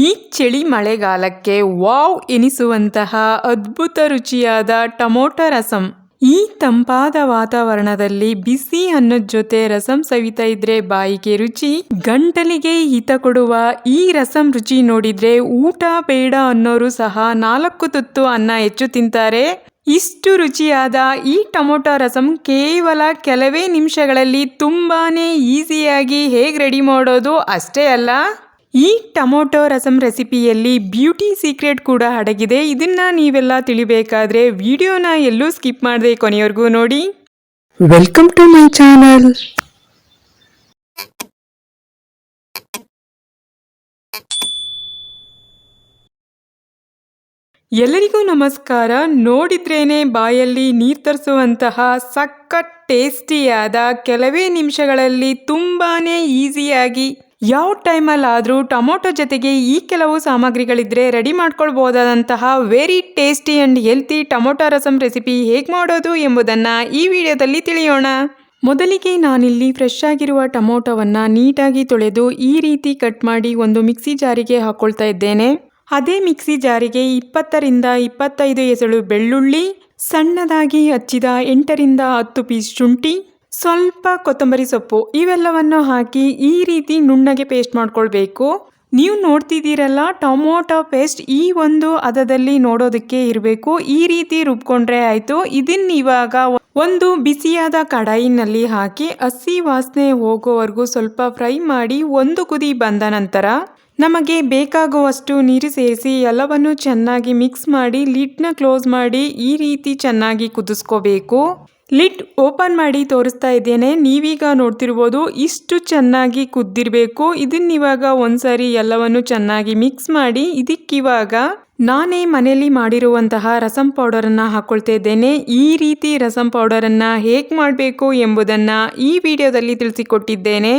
ಈ ಚಳಿ ಮಳೆಗಾಲಕ್ಕೆ ವಾವ್ ಎನಿಸುವಂತಹ ಅದ್ಭುತ ರುಚಿಯಾದ ಟೊಮೊಟೊ ರಸಂ. ಈ ತಂಪಾದ ವಾತಾವರಣದಲ್ಲಿ ಬಿಸಿ ಅನ್ನದ ಜೊತೆ ರಸಂ ಸವಿತಾ ಇದ್ರೆ ಬಾಯಿಗೆ ರುಚಿ, ಗಂಟಲಿಗೆ ಹಿತ ಕೊಡುವ ಈ ರಸಂ ರುಚಿ ನೋಡಿದ್ರೆ ಊಟ ಬೇಡ ಅನ್ನೋರು ಸಹ 4 ತುತ್ತು ಅನ್ನ ಹೆಚ್ಚು ತಿಂತಾರೆ. ಇಷ್ಟು ರುಚಿಯಾದ ಈ ಟೊಮೊಟೊ ರಸಂ ಕೇವಲ ಕೆಲವೇ ನಿಮಿಷಗಳಲ್ಲಿ ತುಂಬಾನೇ ಈಸಿಯಾಗಿ ಹೇಗೆ ರೆಡಿ ಮಾಡೋದು ಅಷ್ಟೇ ಅಲ್ಲ, ಈ ಟೊಮೊಟೊ ರಸಂ ರೆಸಿಪಿಯಲ್ಲಿ ಬ್ಯೂಟಿ ಸೀಕ್ರೆಟ್ ಕೂಡ ಅಡಗಿದೆ. ಇದನ್ನ ನೀವೆಲ್ಲ ತಿಳಿಬೇಕಾದ್ರೆ ವಿಡಿಯೋನ ಎಲ್ಲೂ ಸ್ಕಿಪ್ ಮಾಡದೆ ಕೊನೆಯವರೆಗೂ ನೋಡಿ. Welcome to my channel. ಎಲ್ಲರಿಗೂ ನಮಸ್ಕಾರ. ನೋಡಿದ್ರೇನೆ ಬಾಯಲ್ಲಿ ನೀರು ತರಿಸುವಂತಹ ಸಖತ್ ಟೇಸ್ಟಿಯಾದ, ಕೆಲವೇ ನಿಮಿಷಗಳಲ್ಲಿ ತುಂಬಾನೇ ಈಸಿಯಾಗಿ ಯಾವ ಟೈಮಲ್ಲಾದರೂ ಟೊಮೊಟೊ ಜೊತೆಗೆ ಈ ಕೆಲವು ಸಾಮಗ್ರಿಗಳಿದ್ರೆ ರೆಡಿ ಮಾಡ್ಕೊಳ್ಬೋದಾದಂತಹ very tasty and healthy tomato rasam recipe ಹೇಗೆ ಮಾಡೋದು ಎಂಬುದನ್ನು ಈ ವಿಡಿಯೋದಲ್ಲಿ ತಿಳಿಯೋಣ. ಮೊದಲಿಗೆ ನಾನಿಲ್ಲಿ ಫ್ರೆಶ್ ಆಗಿರುವ ಟೊಮೊಟೊವನ್ನು ನೀಟಾಗಿ ತೊಳೆದು ಈ ರೀತಿ ಕಟ್ ಮಾಡಿ ಒಂದು ಮಿಕ್ಸಿ ಜಾರಿಗೆ ಹಾಕೊಳ್ತಾ ಇದ್ದೇನೆ. ಅದೇ ಮಿಕ್ಸಿ ಜಾರಿಗೆ 20 ರಿಂದ 25 ಎಸಳು ಬೆಳ್ಳುಳ್ಳಿ, ಸಣ್ಣದಾಗಿ ಹಚ್ಚಿದ 8 ರಿಂದ 10 ಪೀಸ್ ಶುಂಠಿ, ಸ್ವಲ್ಪ ಕೊತ್ತಂಬರಿ ಸೊಪ್ಪು ಇವೆಲ್ಲವನ್ನು ಹಾಕಿ ಈ ರೀತಿ ನುಣ್ಣಗೆ ಪೇಸ್ಟ್ ಮಾಡ್ಕೊಳ್ಬೇಕು. ನೀವು ನೋಡ್ತಿದ್ದೀರಲ್ಲ, ಟೊಮೊಟೊ ಪೇಸ್ಟ್ ಈ ಒಂದು ಹದದಲ್ಲಿ ನೋಡೋದಕ್ಕೆ ಇರಬೇಕು. ಈ ರೀತಿ ರುಬ್ಕೊಂಡ್ರೆ ಆಯಿತು. ಇದನ್ನ ಇವಾಗ ಒಂದು ಬಿಸಿಯಾದ ಕಡಾಯಿನಲ್ಲಿ ಹಾಕಿ ಹಸಿ ವಾಸನೆ ಹೋಗೋವರೆಗೂ ಸ್ವಲ್ಪ ಫ್ರೈ ಮಾಡಿ ಒಂದು ಕುದಿ ಬಂದ ನಂತರ ನಮಗೆ ಬೇಕಾಗುವಷ್ಟು ನೀರು ಸೇರಿಸಿ ಎಲ್ಲವನ್ನು ಚೆನ್ನಾಗಿ ಮಿಕ್ಸ್ ಮಾಡಿ ಲಿಡ್ನ ಕ್ಲೋಸ್ ಮಾಡಿ ಈ ರೀತಿ ಚೆನ್ನಾಗಿ ಕುದಿಸ್ಕೋಬೇಕು. ಲಿಡ್ ಓಪನ್ ಮಾಡಿ ತೋರಿಸ್ತಾ ಇದ್ದೇನೆ. ನೀವೀಗ ನೋಡ್ತಿರ್ಬೋದು ಇಷ್ಟು ಚೆನ್ನಾಗಿ ಕುದ್ದಿರಬೇಕು. ಇದನ್ನಿವಾಗ ಒಂದ್ಸರಿ ಎಲ್ಲವನ್ನು ಚೆನ್ನಾಗಿ ಮಿಕ್ಸ್ ಮಾಡಿ ಇದಕ್ಕಿವಾಗ ನಾನೇ ಮನೆಯಲ್ಲಿ ಮಾಡಿರುವಂತಹ ರಸಂ ಪೌಡರನ್ನು ಹಾಕ್ಕೊಳ್ತಾ ಇದ್ದೇನೆ. ಈ ರೀತಿ ರಸಂ ಪೌಡರನ್ನು ಹೇಗೆ ಮಾಡಬೇಕು ಎಂಬುದನ್ನು ಈ ವಿಡಿಯೋದಲ್ಲಿ ತಿಳಿಸಿಕೊಟ್ಟಿದ್ದೇನೆ.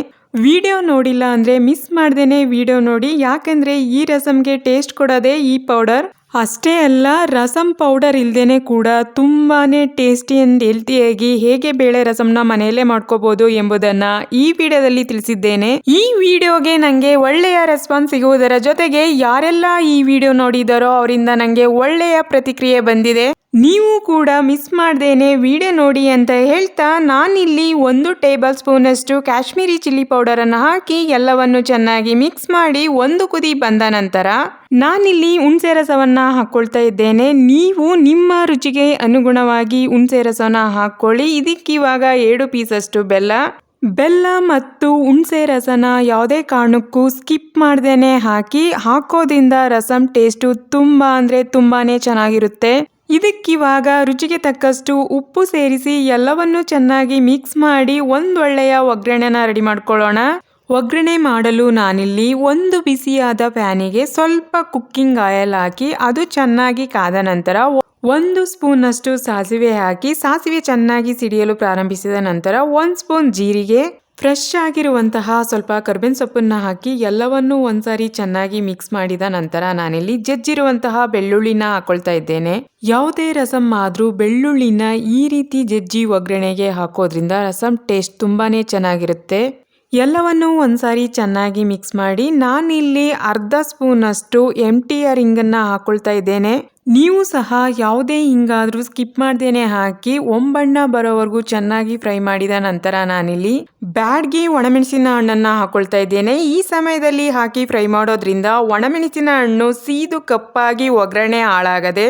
ವಿಡಿಯೋ ನೋಡಿಲ್ಲ ಅಂದರೆ ಮಿಸ್ ಮಾಡ್ದೇನೆ ವಿಡಿಯೋ ನೋಡಿ, ಯಾಕೆಂದರೆ ಈ ರಸಂಗೆ ಟೇಸ್ಟ್ ಕೊಡೋದೇ ಈ ಪೌಡರ್. ಅಷ್ಟೇ ಅಲ್ಲ, ರಸಂ ಪೌಡರ್ ಇಲ್ಲದೇ ಕೂಡ ತುಂಬಾ ಟೇಸ್ಟಿ ಆ್ಯಂಡ್ ಹೆಲ್ತಿಯಾಗಿ ಹೇಗೆ ಬೇಳೆ ರಸಂನ ಮನೆಯಲ್ಲೇ ಮಾಡ್ಕೋಬೋದು ಎಂಬುದನ್ನು ಈ ವಿಡಿಯೋದಲ್ಲಿ ತಿಳಿಸಿದ್ದೇನೆ. ಈ ವಿಡಿಯೋಗೆ ನನಗೆ ಒಳ್ಳೆಯ ರೆಸ್ಪಾನ್ಸ್ ಸಿಗುವುದರ ಜೊತೆಗೆ ಯಾರೆಲ್ಲ ಈ ವಿಡಿಯೋ ನೋಡಿದಾರೋ ಅವರಿಂದ ನನಗೆ ಒಳ್ಳೆಯ ಪ್ರತಿಕ್ರಿಯೆ ಬಂದಿದೆ. ನೀವು ಕೂಡ ಮಿಸ್ ಮಾಡ್ದೇನೆ ವಿಡಿಯೋ ನೋಡಿ ಅಂತ ಹೇಳ್ತಾ ನಾನಿಲ್ಲಿ 1 ಟೇಬಲ್ ಸ್ಪೂನ್ ಅಷ್ಟು ಕಾಶ್ಮೀರಿ ಚಿಲ್ಲಿ ಪೌಡರನ್ನು ಹಾಕಿ ಎಲ್ಲವನ್ನು ಚೆನ್ನಾಗಿ ಮಿಕ್ಸ್ ಮಾಡಿ ಒಂದು ಕುದಿ ಬಂದ ನಂತರ ನಾನಿಲ್ಲಿ ಹುಣಸೆ ರಸವನ್ನು ಹಾಕ್ಕೊಳ್ತಾ ಇದ್ದೇನೆ. ನೀವು ನಿಮ್ಮ ರುಚಿಗೆ ಅನುಗುಣವಾಗಿ ಹುಣಸೆ ರಸನ ಹಾಕ್ಕೊಳ್ಳಿ. ಇದಕ್ಕಿವಾಗ 7 ಪೀಸ್ ಅಷ್ಟು ಬೆಲ್ಲ ಮತ್ತು ಹುಣಸೆ ರಸನ ಯಾವುದೇ ಕಾರಣಕ್ಕೂ ಸ್ಕಿಪ್ ಮಾಡ್ದೇನೆ ಹಾಕೋದ್ರಿಂದ ರಸಂ ಟೇಸ್ಟು ತುಂಬಾ ಅಂದರೆ ತುಂಬಾನೇ ಚೆನ್ನಾಗಿರುತ್ತೆ. ಇದಕ್ಕಿವಾಗ ರುಚಿಗೆ ತಕ್ಕಷ್ಟು ಉಪ್ಪು ಸೇರಿಸಿ ಎಲ್ಲವನ್ನು ಚೆನ್ನಾಗಿ ಮಿಕ್ಸ್ ಮಾಡಿ ಒಂದೊಳ್ಳೆಯ ಒಗ್ಗರಣೆನ ರೆಡಿ ಮಾಡ್ಕೊಳ್ಳೋಣ. ಒಗ್ಗರಣೆ ಮಾಡಲು ನಾನಿಲ್ಲಿ ಒಂದು ಬಿಸಿಯಾದ ಪ್ಯಾನಿಗೆ ಸ್ವಲ್ಪ ಕುಕ್ಕಿಂಗ್ ಆಯಿಲ್ ಹಾಕಿ ಅದು ಚೆನ್ನಾಗಿ ಕಾದ ನಂತರ 1 ಸ್ಪೂನ್ ಅಷ್ಟು ಸಾಸಿವೆ ಹಾಕಿ ಸಾಸಿವೆ ಚೆನ್ನಾಗಿ ಸಿಡಿಯಲು ಪ್ರಾರಂಭಿಸಿದ ನಂತರ 1 ಸ್ಪೂನ್ ಜೀರಿಗೆ, ಫ್ರೆಶ್ ಆಗಿರುವಂತಹ ಸ್ವಲ್ಪ ಕರ್ಬೇವಿನ ಸೊಪ್ಪನ್ನು ಹಾಕಿ ಎಲ್ಲವನ್ನೂ ಒಂದ್ಸಾರಿ ಚೆನ್ನಾಗಿ ಮಿಕ್ಸ್ ಮಾಡಿದ ನಂತರ ನಾನಿಲ್ಲಿ ಜಜ್ಜಿರುವಂತಹ ಬೆಳ್ಳುಳ್ಳಿನ ಹಾಕೊಳ್ತಾ ಇದ್ದೇನೆ. ಯಾವುದೇ ರಸಂ ಆದ್ರೂ ಬೆಳ್ಳುಳ್ಳಿನ ಈ ರೀತಿ ಜಜ್ಜಿ ಒಗ್ಗರಣೆಗೆ ಹಾಕೋದ್ರಿಂದ ರಸಂ ಟೇಸ್ಟ್ ತುಂಬಾನೇ ಚೆನ್ನಾಗಿರುತ್ತೆ. ಎಲ್ಲವನ್ನೂ ಒಂದ್ಸಾರಿ ಚೆನ್ನಾಗಿ ಮಿಕ್ಸ್ ಮಾಡಿ ನಾನಿಲ್ಲಿ ಅರ್ಧ ಸ್ಪೂನ್ ಅಷ್ಟು MTR ಹಿಂಗನ್ನು ಹಾಕೊಳ್ತಾ ಇದ್ದೇನೆ. ನೀವು ಸಹ ಯಾವುದೇ ಹಿಂಗಾದ್ರೂ ಸ್ಕಿಪ್ ಮಾಡ್ದೇನೆ ಹಾಕಿ ಒಂಬಣ್ಣ ಬರೋವರೆಗೂ ಚೆನ್ನಾಗಿ ಫ್ರೈ ಮಾಡಿದ ನಂತರ ನಾನಿಲ್ಲಿ ಬ್ಯಾಡ್ಗೆ ಒಣಮೆಣಸಿನ ಹಣ್ಣನ್ನು ಹಾಕೊಳ್ತಾ ಇದ್ದೇನೆ. ಈ ಸಮಯದಲ್ಲಿ ಹಾಕಿ ಫ್ರೈ ಮಾಡೋದ್ರಿಂದ ಒಣಮೆಣಸಿನ ಹಣ್ಣು ಸೀದು ಕಪ್ಪಾಗಿ ಒಗ್ಗರಣೆ ಹಾಳಾಗದೆ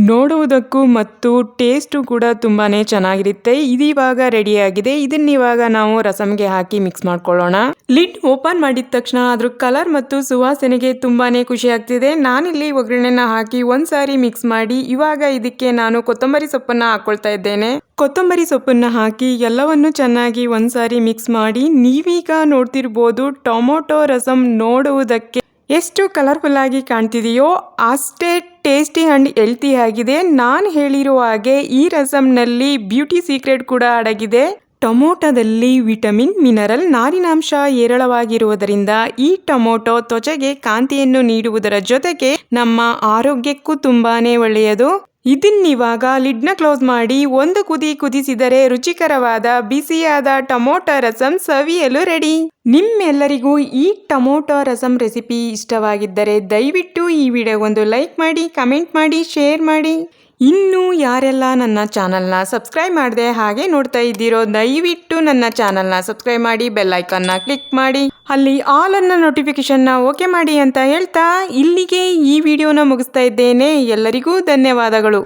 ನೋಡುವುದಕ್ಕೂ ಮತ್ತು ಟೇಸ್ಟು ಕೂಡ ತುಂಬಾನೇ ಚೆನ್ನಾಗಿರುತ್ತೆ. ಇದಿವಾಗ ರೆಡಿಯಾಗಿದೆ. ಇದನ್ನಿವಾಗ ನಾವು ರಸಂಗೆ ಹಾಕಿ ಮಿಕ್ಸ್ ಮಾಡ್ಕೊಳ್ಳೋಣ. ಲಿಡ್ ಓಪನ್ ಮಾಡಿದ ತಕ್ಷಣ ಅದ್ರ ಕಲರ್ ಮತ್ತು ಸುವಾಸನೆಗೆ ತುಂಬಾನೇ ಖುಷಿ ಆಗ್ತಿದೆ. ನಾನಿಲ್ಲಿ ಒಗ್ಗರಣೆನ ಹಾಕಿ ಒಂದ್ಸಾರಿ ಮಿಕ್ಸ್ ಮಾಡಿ ಇವಾಗ ಇದಕ್ಕೆ ನಾನು ಕೊತ್ತಂಬರಿ ಸೊಪ್ಪನ್ನು ಹಾಕೊಳ್ತಾ ಇದ್ದೇನೆ. ಕೊತ್ತಂಬರಿ ಸೊಪ್ಪನ್ನು ಹಾಕಿ ಎಲ್ಲವನ್ನು ಚೆನ್ನಾಗಿ ಒಂದ್ಸಾರಿ ಮಿಕ್ಸ್ ಮಾಡಿ ನೀವೀಗ ನೋಡ್ತಿರ್ಬೋದು ಟೊಮೊಟೊ ರಸಂ ನೋಡುವುದಕ್ಕೆ ಎಷ್ಟು ಕಲರ್ಫುಲ್ ಆಗಿ ಕಾಣ್ತಿದೆಯೋ ಅಷ್ಟೇ ಟೇಸ್ಟಿ ಆ್ಯಂಡ್ ಹೆಲ್ತಿ ಆಗಿದೆ. ನಾನು ಹೇಳಿರುವ ಹಾಗೆ ಈ ರಸಂನಲ್ಲಿ ಬ್ಯೂಟಿ ಸೀಕ್ರೆಟ್ ಕೂಡ ಅಡಗಿದೆ. ಟೊಮೊಟೊದಲ್ಲಿ ವಿಟಮಿನ್, ಮಿನರಲ್, ನಾರಿನಾಂಶ ಹೇರಳವಾಗಿರುವುದರಿಂದ ಈ ಟೊಮೊಟೊ ತ್ವಚೆಗೆ ಕಾಂತಿಯನ್ನು ನೀಡುವುದರ ಜೊತೆಗೆ ನಮ್ಮ ಆರೋಗ್ಯಕ್ಕೂ ತುಂಬಾನೇ ಒಳ್ಳೆಯದು. ಇದನ್ನಿವಾಗ ಲಿಡ್ನ ಕ್ಲೋಸ್ ಮಾಡಿ ಒಂದು ಕುದಿಸಿದರೆ ರುಚಿಕರವಾದ ಬಿಸಿಯಾದ ಟೊಮೊಟೊ ರಸಂ ಸವಿಯಲು ರೆಡಿ. ನಿಮ್ಮೆಲ್ಲರಿಗೂ ಈ ಟೊಮೊಟೊ ರಸಂ ರೆಸಿಪಿ ಇಷ್ಟವಾಗಿದ್ದರೆ ದಯವಿಟ್ಟು ಈ ವಿಡಿಯೋಗೊಂದು ಲೈಕ್ ಮಾಡಿ, ಕಮೆಂಟ್ ಮಾಡಿ, ಶೇರ್ ಮಾಡಿ. ಇನ್ನೂ ಯಾರೆಲ್ಲ ನನ್ನ ಚಾನಲ್ನ ಸಬ್ಸ್ಕ್ರೈಬ್ ಮಾಡದೆ ಹಾಗೆ ನೋಡ್ತಾ ಇದ್ದೀರೋ ದಯವಿಟ್ಟು ನನ್ನ ಚಾನಲ್ನ ಸಬ್ಸ್ಕ್ರೈಬ್ ಮಾಡಿ, ಬೆಲ್ ಐಕಾನ್ನ ಕ್ಲಿಕ್ ಮಾಡಿ, ಅಲ್ಲಿ ಆಲ್ ಅನ್ನೋ ನೋಟಿಫಿಕೇಶನ್ನ ಓಕೆ ಮಾಡಿ ಅಂತ ಹೇಳ್ತಾ ಇಲ್ಲಿಗೆ ಈ ವಿಡಿಯೋನ ಮುಗಿಸ್ತಾ ಇದ್ದೇನೆ. ಎಲ್ಲರಿಗೂ ಧನ್ಯವಾದಗಳು.